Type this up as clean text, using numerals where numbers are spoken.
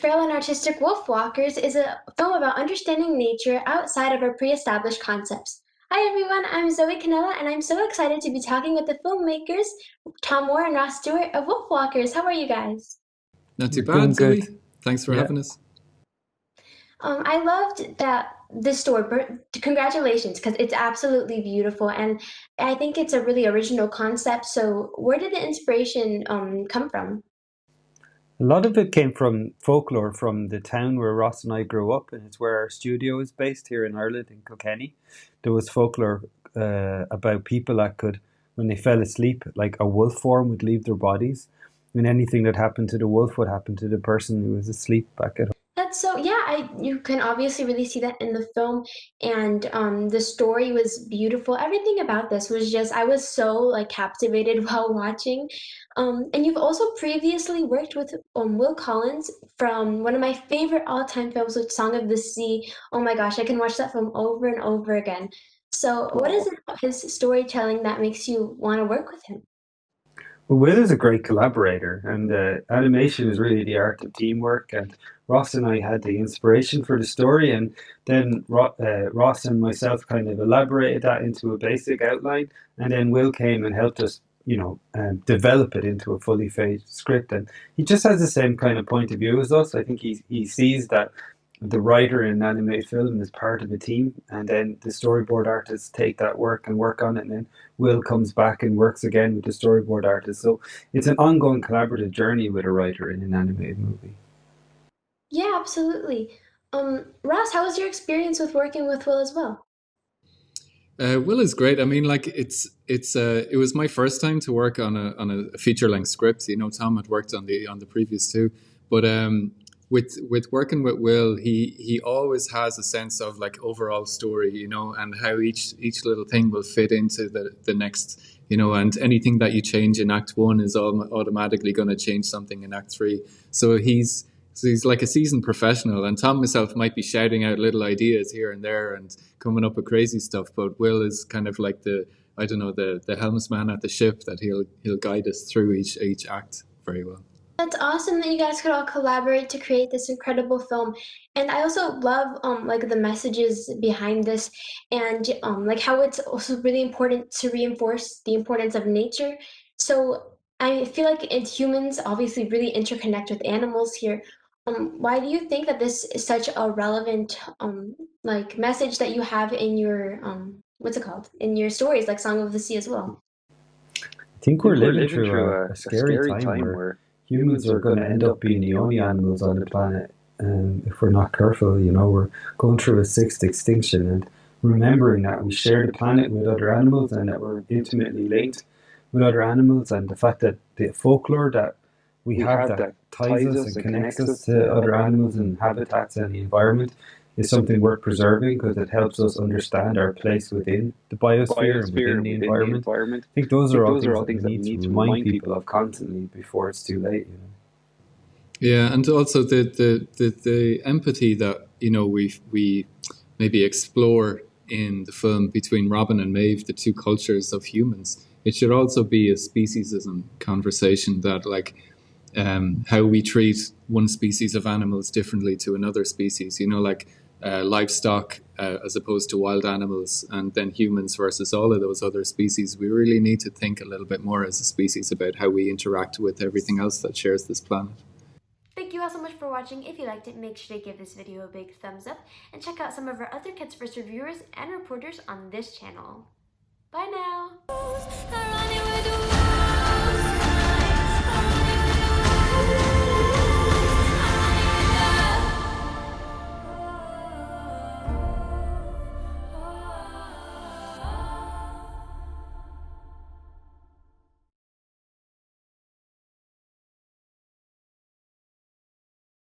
frail and artistic Wolfwalkers is a film about understanding nature outside of our pre-established concepts. Hi everyone, I'm Zoe Canella and I'm so excited to be talking with the filmmakers, Tomm Moore and Stewart of Wolfwalkers. How are you guys? Not too We're doing bad, good. Zoe. Thanks for Yeah. having us. I loved that this story. Congratulations, because it's absolutely beautiful, and I think it's a really original concept. So, where did the inspiration come from? A lot of it came from folklore from the town where Ross and I grew up, and it's where our studio is based here in Ireland, in Kilkenny. There was folklore about people that could, when they fell asleep, like a wolf form would leave their bodies, and anything that happened to the wolf would happen to the person who was asleep back at home. That's so yeah, you can obviously really see that in the film, and the story was beautiful. Everything about this was just I was so like captivated while watching. And you've also previously worked with Will Collins from one of my favorite all-time films, which Song of the Sea. Oh my gosh, I can watch that film over and over again. So, what is Oh. it about his storytelling that makes you want to work with him? Well, Will is a great collaborator, and animation is really the art of teamwork. And Ross and I had the inspiration for the story, and then Ross and myself kind of elaborated that into a basic outline, and then Will came and helped us, develop it into a fully phased script. And he just has the same kind of point of view as us. I think he sees that the writer in an animated film is part of a team, and then the storyboard artists take that work and work on it, and then Will comes back and works again with the storyboard artist. So it's an ongoing collaborative journey with a writer in an animated movie. Yeah, absolutely. Ross, how was your experience with working with Will as well? Will is great. I mean, like it was my first time to work on a feature length script. You know, Tom had worked on the previous two, but with working with Will, he always has a sense of like overall story, you know, and how each little thing will fit into the next, you know, and anything that you change in Act One is automatically going to change something in Act Three. So he's like a seasoned professional, and Tom himself might be shouting out little ideas here and there and coming up with crazy stuff, but Will is kind of like the I don't know the helmsman at the ship that he'll guide us through each act very well. That's awesome that you guys could all collaborate to create this incredible film. And I also love like the messages behind this and like how it's also really important to reinforce the importance of nature. So I feel like humans obviously really interconnect with animals here. Why do you think that this is such a relevant like message that you have in your what's it called? In your stories like Song of the Sea as well? I think I we're think we're living living through through a a scary scary time time where where humans humans are are going going to to end end up up being being the the only only animals animals on on the the planet. planet. If we're not careful, we're going through a sixth extinction, and remembering that we share the planet with other animals and that we're intimately linked with other animals, and the fact that the folklore that we We have have that that ties ties us us and and connects connects us us to to other other animals animals and and habitats habitats and the and the environment environment is is something something worth worth preserving preserving because it because it helps helps us us understand understand our our place place within within the the biosphere and biosphere within and the within the environment. environment. I think those I are think all those are things all that we things that we need to need to remind remind people people of of constantly. constantly before it's too late. Yeah, and also the empathy that you know we maybe explore in the film between Robin and Maeve, the two cultures of humans. It should also be a speciesism conversation that like how we treat one species of animals differently to another species. You know, like livestock as opposed to wild animals, and then humans versus all of those other species. We really need to think a little bit more as a species about how we interact with everything else that shares this planet. Thank you all so much for watching. If you liked it, make sure to give this video a big thumbs up and check out some of our other Kids First reviewers and reporters on this channel. Bye now!